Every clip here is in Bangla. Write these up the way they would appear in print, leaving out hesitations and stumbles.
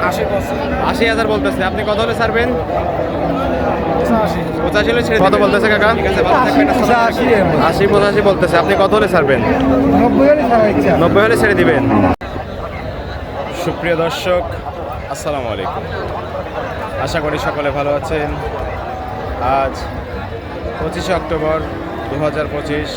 80,000 বলতেছে। আপনি কত হলে ছাড়বেন? 85 হলে ছেড়ে কত বলতেছে কাকা? ঠিক আছে, ভালো থাকবেন। 80-85 বলতেছে। আপনি কত হলে ছাড়বেন? 90 হলে ছেড়ে দিবেন। সুপ্রিয় দর্শক, আসসালামু আলাইকুম। আশা করি সকলে ভালো আছেন। আজ 25শে অক্টোবর 2025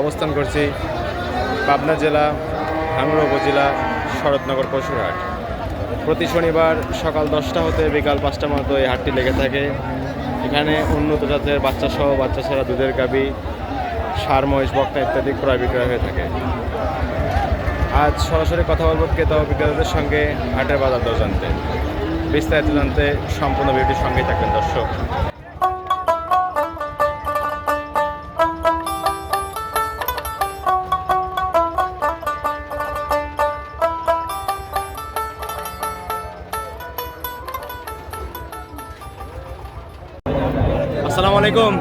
অবস্থান করছি পাবনা জেলা ভাঙ্গুড়া উপজেলা শরৎনগর পশুরহাট। প্রতি শনিবার সকাল 10টা হতে বিকাল 5টা মতো এই হাটটি লেগে থাকে। এখানে উন্নত জাতের বাচ্চা সহ বাচ্চা ছাড়া দুধের গাভী, ষাঁড়, মহিষ, বকনা ইত্যাদি ক্রয় বিক্রয় হয়ে থাকে। আজ সরাসরি কথা বলবো ক্রেতা ও বিক্রেতাদের সঙ্গে হাটের বাজার দর জানতে। বিস্তারিত জানতে সম্পূর্ণ ভিডিওটির সঙ্গেই থাকবেন দর্শক। আসসালামু আলাইকুম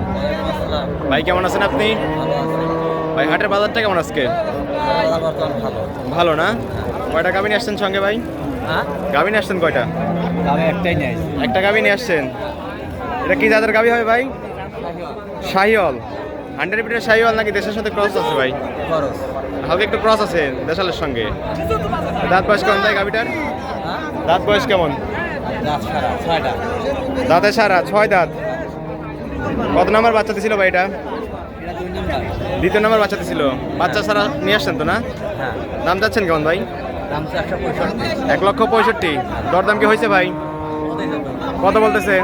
ভাই, কেমন আছেন আপনি? ভাই হাটের বাজারটা কেমন আজকে? ভালো না? কয়টা গাভী নিয়ে আসছেন সঙ্গে ভাই? গাভী নিয়ে আসছেন কয়টা? একটা গাভী নিয়ে আসছেন। এটা কি জাতের গাভী হবে ভাই? শাহিওয়াল। 100% শাহিওয়াল নাকি দেশের সাথে ক্রস আছে ভাই? হালকা একটু ক্রস আছে দেশালের সঙ্গে। দাঁত বয়স কেমন ভাই গাভীটার? দাঁত বয়স কেমন? দাঁতে সারা 6 দাঁত। কত নাম্বার বাচ্চাতে ছিল ভাই এটা? দ্বিতীয় নাম্বার বাচ্চাতে ছিল। বাচ্চা ছাড়া নিয়ে আসছেন তো না? দাম চাচ্ছেন কেমন ভাই? 1,65,000। দরদাম কি হয়েছে ভাই? কত বলতেছে?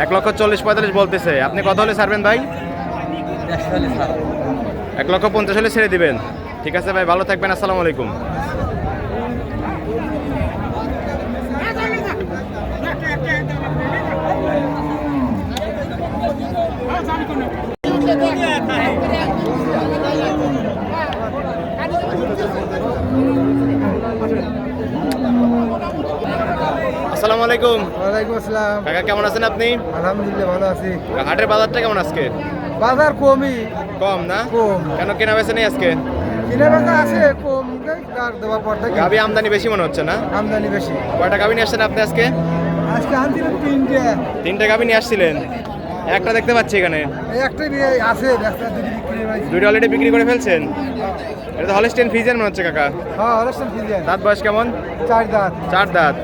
1,40,45 বলতেছে। আপনি কত হলে ছাড়বেন ভাই? 1,50,000 হলে ছেড়ে দিবেন। ঠিক আছে ভাই, ভালো থাকবেন। আসসালামু আলাইকুম। আসসালামু আলাইকুম। ওয়ালাইকুম আসসালাম। কাকা কেমন আছেন আপনি? আলহামদুলিল্লাহ ভালো আছি। হাটের বাজারটা কেমন আজকে? বাজার কমই। কম না? কম। কেন কেনা বেচা নেই আজকে? কিনে বেচা আছে কম, কার দেওয়ার পর থেকে গাভী আমদানি বেশি মনে হচ্ছে না? আমদানি বেশি। কয়টা গাভী নিয়ে আসছেন আপনি আজকে? আজকে আনছিলাম 3টে। 3টে গাভী নিয়ে আসছিলেন। একটা দেখতে পাচ্ছি এখানে। একটাই আছে, ব্যস্ত দুটি বিক্রি হয়েছে। দুইটা অলরেডি বিক্রি করে ফেলছেন। এটা তো হলস্টেইন ফ্রিজিয়ান মনে হচ্ছে কাকা। হ্যাঁ, হলস্টেইন ফ্রিজিয়ান। দাঁত বয়স কেমন? 4 দাঁত। 4 দাঁত।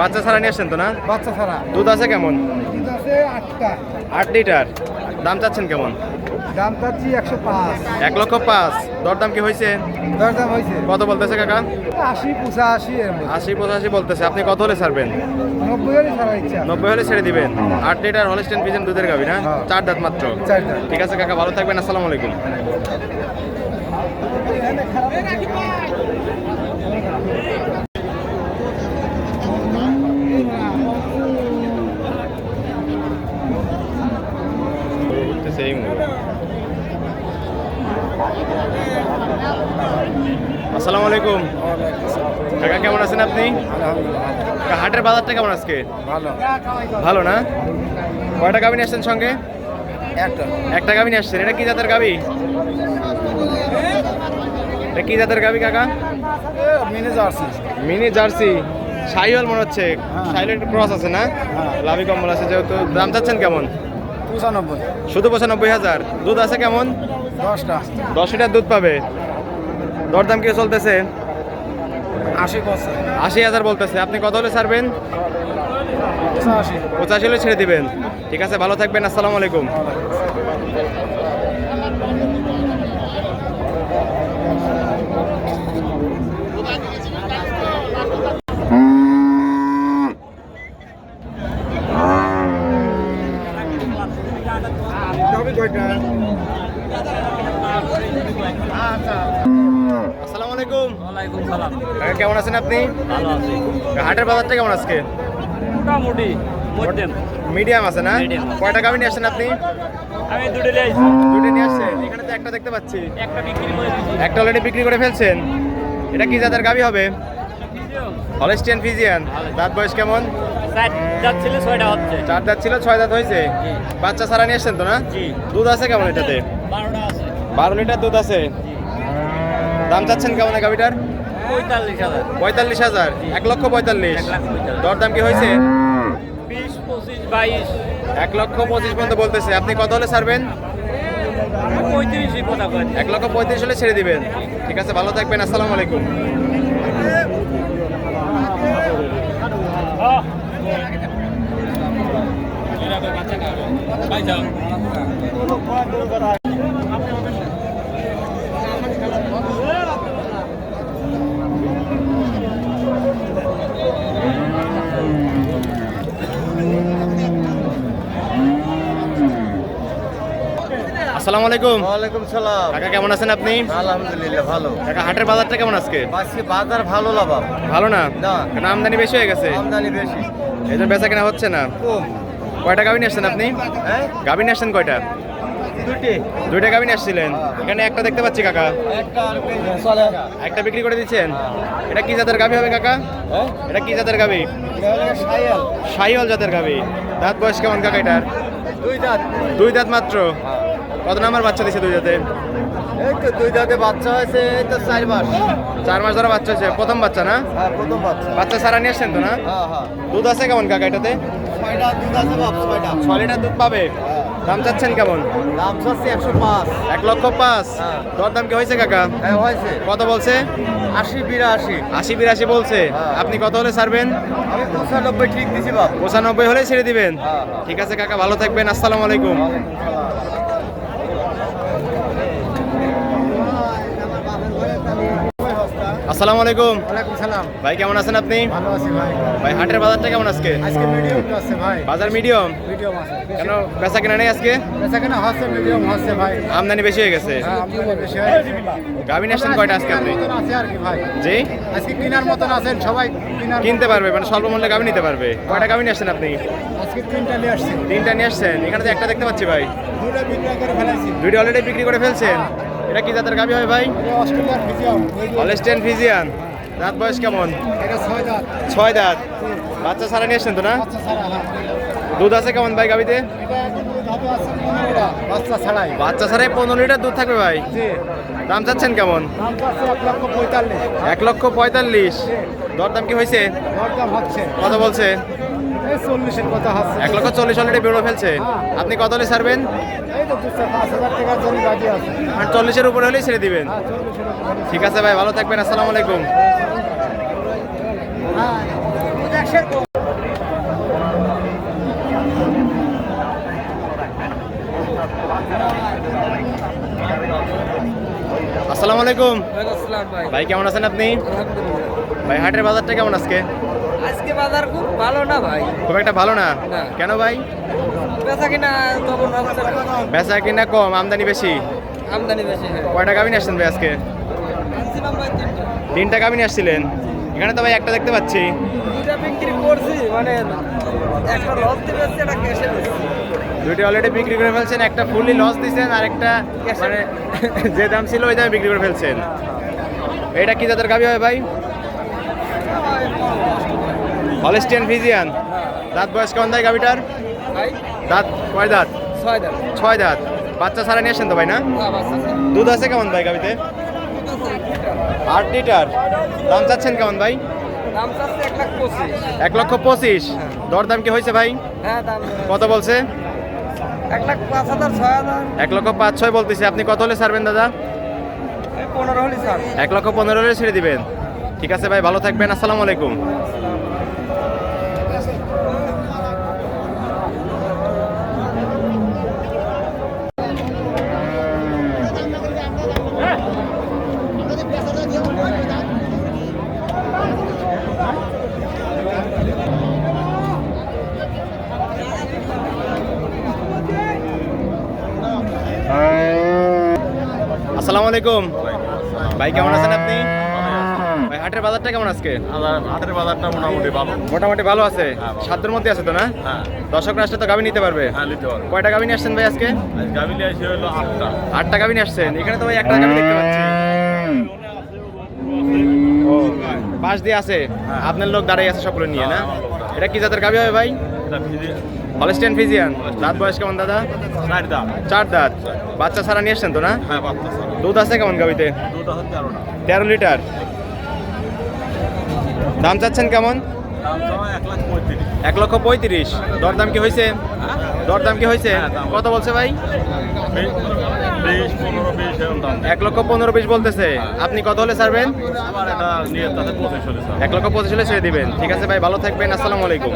বাচ্চা ছাড়া নিয়ে আসছেন তো না? বাচ্চা ছাড়া। দুধ আছে কেমন? দুধ আছে 8টা। 8 লিটার। দাম চাচ্ছেন কেমন? দাম চাচ্ছি 105। 1,05,000। দরদাম কি হয়েছে? দরদাম হয়েছে। কত বলতেছে কাকা? 80-85 এর মধ্যে। 80-85 বলতেছে। আপনি কত হলে ছাড়বেন? 90 হলে ছাড়ার ইচ্ছা। 90 হলে ছেড়ে দিবেন। 8 লিটার হলস্টেইন ফ্রিজিয়ান দুধের গাভী না? হ্যাঁ। 4 দাঁত মাত্র। 4 দাঁত। ঠিক আছে কাকা, ভালো থাকবেন। আসসালামু আলাইকুম। আসসালামু আলাইকুম কাকা, কেমন আছেন আপনি? কাকা, হাটের বাজারটা কেমন আজকে? ভালো। ভালো না? কয়টা গাভী নিয়ে আসছেন সঙ্গে? একটা গাভী নিয়ে আসছেন। এটা কি জাতের গাভী? এটা কি জাতের গাভী কাকা? Mini jersey. Mini jersey. Sahiwal মনে হচ্ছে। শাহিওয়াল একটু ক্রস আছে না? লাভি কম্বল আছে যেহেতু। দাম চাচ্ছেন কেমন? 95। শুধু 95,000। দুধ আছে কেমন? 10টা। 10 লিটার দুধ পাবে। দরদাম কি চলতেছে? 80%। 80,000 বলতেছে। আপনি কত হলে ছাড়বেন? 85 হলে ছেড়ে দিবেন। ঠিক আছে, ভালো থাকবেন। আসসালামু আলাইকুম। আসসালামু আলাইকুম। ওয়ালাইকুম সালাম। কাকা, কেমন আছেন আপনি? ভালো আছি। হাটের বাজারটা কেমন আজকে? মোটামুটি মধ্যম। মিডিয়াম আছে না? Medium। কয়টা গাভী নিয়ে আসছেন আপনি? আমি দুটো নিয়েছি। দুটো নিয়ে আসছেন। এখানে তো একটা দেখতে পাচ্ছি। একটা বিক্রি করে দিয়েছি। একটা অলরেডি বিক্রি করে ফেলছেন। এটা কি জাতের গাভী হবে? Holstein Friesian. দাঁত বয়স কেমন? 4 দাঁত ছিল, 6টা হচ্ছে। 4 দাঁত ছিল, 6 দাঁত হয়েছে। জি। বাচ্চা ছাড়া নিয়ে আসছেন তো না? জি। দুধ আছে কেমন এটাতে? 12টা আছে। 12 লিটার দুধ আছে। দাম চাচ্ছেন কেমন এই গাভীটার? 45,000 45,000, 1,45,000। 1,45,000 দরদাম কি হয়েছে? 20, 25, 22, 1,25,000 পর্যন্ত বলতেছে। আপনি কত হলে ছাড়বেন? 35 কথা কয়। 1,35,000 হলে ছেড়ে দিবেন। ঠিক আছে, ভালো থাকবেন। আসসালামু আলাইকুম। আসসালামু আলাইকুম। ওয়ালাইকুম সালাম। কাকা কেমন আছেন আপনি? আলহামদুলিল্লাহ ভালো। কাকা হাটের বাজারটা কেমন আজকে? আজকে বাজার ভালো লাভ। ভালো না? না। কেন আমদানি বেশি হয়ে গেছে? আমদানি বেশি। এই জন্য বেচা কেনা হচ্ছে না। কম। কয়টা গাভী নিয়ে আসছেন আপনি? হ্যাঁ? গাভী নিয়ে আসছেন কয়টা? দুটি। দুইটা গাভী নিয়ে আসছিলেন। এখানে একটা দেখতে পাচ্ছি কাকা। একটা চলে। একটা বিক্রি করে দিচ্ছেন। এটা কি জাতের গাভী হবে কাকা? হ্যাঁ? এটা কি জাতের গাভী? এটা হলো সায়াল। শাহিওয়াল জাতের গাভী। দাঁত বয়স কেমন কাকা এটার? দুই দাঁত। দুই দাঁত মাত্র। কত নাম্বার বাচ্চা দিছে দুই দাঁতে? এই তো দুই দাঁতে বাচ্চা হয়েছে, এই তো 4 মাস। 4 মাস ধরে বাচ্চা হয়েছে। প্রথম বাচ্চা না? হ্যাঁ, প্রথম বাচ্চা। বাচ্চা সারা নিয়ে আসছেন তো না? হ্যাঁ, হ্যাঁ। দুধ আছে কেমন কাকা এটাতে? 6টা দুধ আছে বাপ, 6টা। 6 লিটার দুধ পাবে। দাম চাচ্ছেন কেমন? দাম চাচ্ছে 105। 1,05,000। হ্যাঁ। দরদাম কি হয়েছে কাকা? হ্যাঁ, হয়েছে। কত বলছে? 80-82। 80-82 বলছে। হ্যাঁ। আপনি কত হলে ছাড়বেন? আমি 95 ঠিক দিছি বাপ। 95 হলে ছেড়ে দিবেন। হ্যাঁ, হ্যাঁ। ঠিক আছে কাকা, ভালো থাকবেন। আসসালামু আলাইকুম। আসসালামু আলাইকুম। ওয়ালাইকুম সালাম। ভাই কেমন আছেন আপনি? ভালো আছি ভাই। ভাই হাটের বাজারটা কেমন আজকে? আজকে মিডিয়াম তো আছে ভাই। বাজার মিডিয়াম। মিডিয়াম আছে। কেন বেচা কেনা নেই আজকে? বেচা কেনা হচ্ছে, মিডিয়াম হচ্ছে ভাই। আমদানি বেশি হয়ে গেছে। হ্যাঁ, আমদানি বেশি হয়েছে। গাভী নিয়ে আসছেন কয়টা আজকে আপনি? কেনার মতন আছে আর কি ভাই। জি, আজকে কেনার মতন আছেন সবাই, কেনার কিনতে পারবে মানে স্বল্প মূল্যে গাভী নিতে পারবে। কয়টা গাভী নিয়ে আসছেন আপনি? আজকে 3টা নিয়ে আসছি। 3টা নিয়ে আসছেন। এখানে তো একটা দেখতে পাচ্ছি ভাই। 2টা বিক্রি করে ফেলাইছি। 2টা অলরেডি বিক্রি করে ফেলছেন। এটা কি জাতের গাভী হয় ভাই? এটা অস্ট্রেলিয়ার ফিজিয়াম। Holstein Friesian. দাঁত বয়স কেমন? এটা 6 দাঁত। 6 দাঁত। বাচ্চা সারা নিয়ে আসছেন তো না? বাচ্চা ছাড়া, হ্যাঁ। দুধ আছে কেমন ভাই গাভীতে? এটা এখন দুধ হবে আছে 15টা, বাচ্চা ছাড়াই। বাচ্চা ছাড়াই 15 লিটার দুধ থাকবে ভাই। জি। দাম চাচ্ছেন কেমন? দাম চাচ্ছে 1,45,000। 1,45,000। দরদাম কি হয়েছে? দরদাম হচ্ছে। কত বলছে? এই 40-এর কথা হচ্ছে। 1,40,000 অলরেডি বেরো ফেলছে। আপনি কত হলে ছাড়বেন? এই তো 2-5,000 টাকার জন্য রাজি আছে। আর 40-এর উপরে হলেই ছেড়ে দিবেন। হ্যাঁ, 40-এর উপরে। ঠিক আছে ভাই, ভালো থাকবেন। আসসালামু আলাইকুম। আসসালামু আলাইকুম। ভাই কেমন আছেন আপনি? ভাই হাটের বাজারটা কেমন আজকে? আজকে বাজার খুব ভালো না ভাই। খুব একটা ভালো না। না। কেন ভাই? বেচা কিনা তখন হচ্ছে না। বেচা কিনা কম, আমদানি বেশি। আমদানি বেশি হয়। কয়টা গাভী নিয়ে আসছেন ভাই আজকে? ছিলাম ভাই 3টা। 3টা গাভী নিয়ে আসছিলেন। এখানে তো ভাই একটা দেখতে পাচ্ছি। 2টা বিক্রি করছি, মানে একটা লস দিয়ে বেচছি, একটা ক্যাশে বেচছি। 2টি অলরেডি বিক্রি করে ফেলছেন। একটা ফুললি লস দিয়েছেন আর একটা মানে যে দাম ছিল ওই দামে বিক্রি করে ফেলছেন। এটা কি জাতের গাভী হয় ভাই? Holstein Friesian. দাঁত বয়স কেমন দেয় গাভীটার? ভাই দাঁত কয় দাঁত? 6 দাম। 6 দাঁত। বাচ্চা ছাড়া নিয়ে আসছেন তো ভাই না? দুধ আছে কেমন ভাই গাভীতে? 8 লিটার। দাম চাচ্ছেন কেমন ভাই? দাম চাচ্ছে 1,25,000। 1,25,000। দরদাম কি হয়েছে ভাই? হ্যাঁ, দাম কত বলছে? 1,05,000, 6,000, 1,05,000 বলতেছে। আপনি কত হলে ছাড়বেন দাদা? 15 হলি স্যার। 1,15,000 হলে ছেড়ে দিবেন। ঠিক আছে ভাই, ভালো থাকবেন। আসসালামু আলাইকুম। আসসালামু আলাইকুম। ভাই কেমন আছেন আপনি? ভাই হাটের বাজারটা কেমন আজকে? হাটের বাজারটা মোটামুটি ভালো। মোটামুটি ভালো আছে। সাধ্যের মধ্যে আছে তো না? হ্যাঁ, দর্শকরা আসলে তো গাভী নিতে পারবে। হ্যাঁ, নিতে পারবো। কয়টা গাভী নিয়ে আসছেন ভাই আজকে? আজ গাভী নিয়ে আসি হলো 8টা। 8টা গাভী নিয়ে আসছেন। এখানে তো ভাই একটা গাভী দেখতে পাচ্ছি। ও, পাশ দিয়ে আছে। আপনার লোক দাঁড়াই আছে সবগুলো নিয়ে না? এটা কি জাতের গাভী হবে ভাই? এটা ভিজে হলস্টেইন ফ্রিজিয়ান। দাঁত বয়স কেমন দাদা? 4 দাম। 4 দাঁত। বাচ্চা ছাড়া নিয়ে আসছেন তো না? হ্যাঁ, বাচ্চা ছাড়া। দুধ আছে কেমন গাভীতে? দুধ আছে 13টা। 13 লিটার। দাম চাচ্ছেন কেমন? দাম তো 1,35,000। 1,35,000। দরদাম কি হয়েছে? দরদাম কি হয়েছে? হ্যাঁ, দাম। কত বলছে ভাই? 20, 15, 20 এরকম দাম। 1,15,20 বলতেছে। আপনি কত হলে ছাড়বেন? আবার এটা নিয়ে তাতে 25 হলে স্যার। 1,25,000 হলে ছেড়ে দিবেন। ঠিক আছে ভাই, ভালো থাকবেন। আসসালামু আলাইকুম।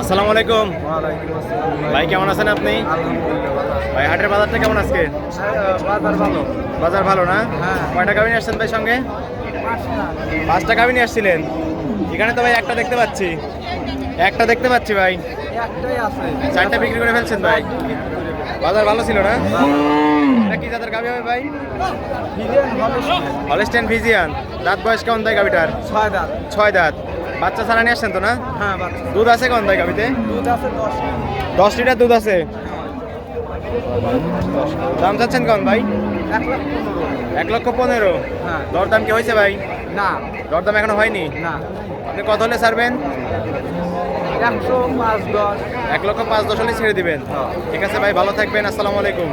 আসসালামু আলাইকুম ভাই, কেমন আছেন আপনি? ভাই হাটের বাজারটা কেমন আজকে? বাজার ভালো। বাজার ভালো না? হ্যাঁ। কয়টা গাভী নিয়ে আসছেন ভাই সঙ্গে? 5টা গাভী নিয়ে আসছিলেন। এখানে তো ভাই একটা দেখতে পাচ্ছি। একটা দেখতে পাচ্ছি ভাই। একটাই আছে। 4টা বিক্রি করে ফেলছেন ভাই। বাজার ভালো ছিল না? এটা কি জাতের গাভী হবে ভাই? Holstein Friesian. দাঁত বয়স কেমন ভাই গাভীটার? 6 দাঁত। 6 দাঁত। বাচ্চা ছাড়া নিয়ে আসছেন তো না? হ্যাঁ বাচ্চা। দুধ আছে কেমন ভাই গাভীতে? দুধ আছে 10। 10 লিটার দুধ আছে। দাম চাচ্ছেন কেমন ভাই? 1,15,000। 1,15,000। হ্যাঁ। দরদাম কি হয়েছে ভাই? না দরদাম এখনো হয়নি। না। আপনি কত হলে ছাড়বেন? 105, 10। 1,05,000 হলে ছেড়ে দিবেন। ঠিক আছে ভাই, ভালো থাকবেন। আসসালামু আলাইকুম।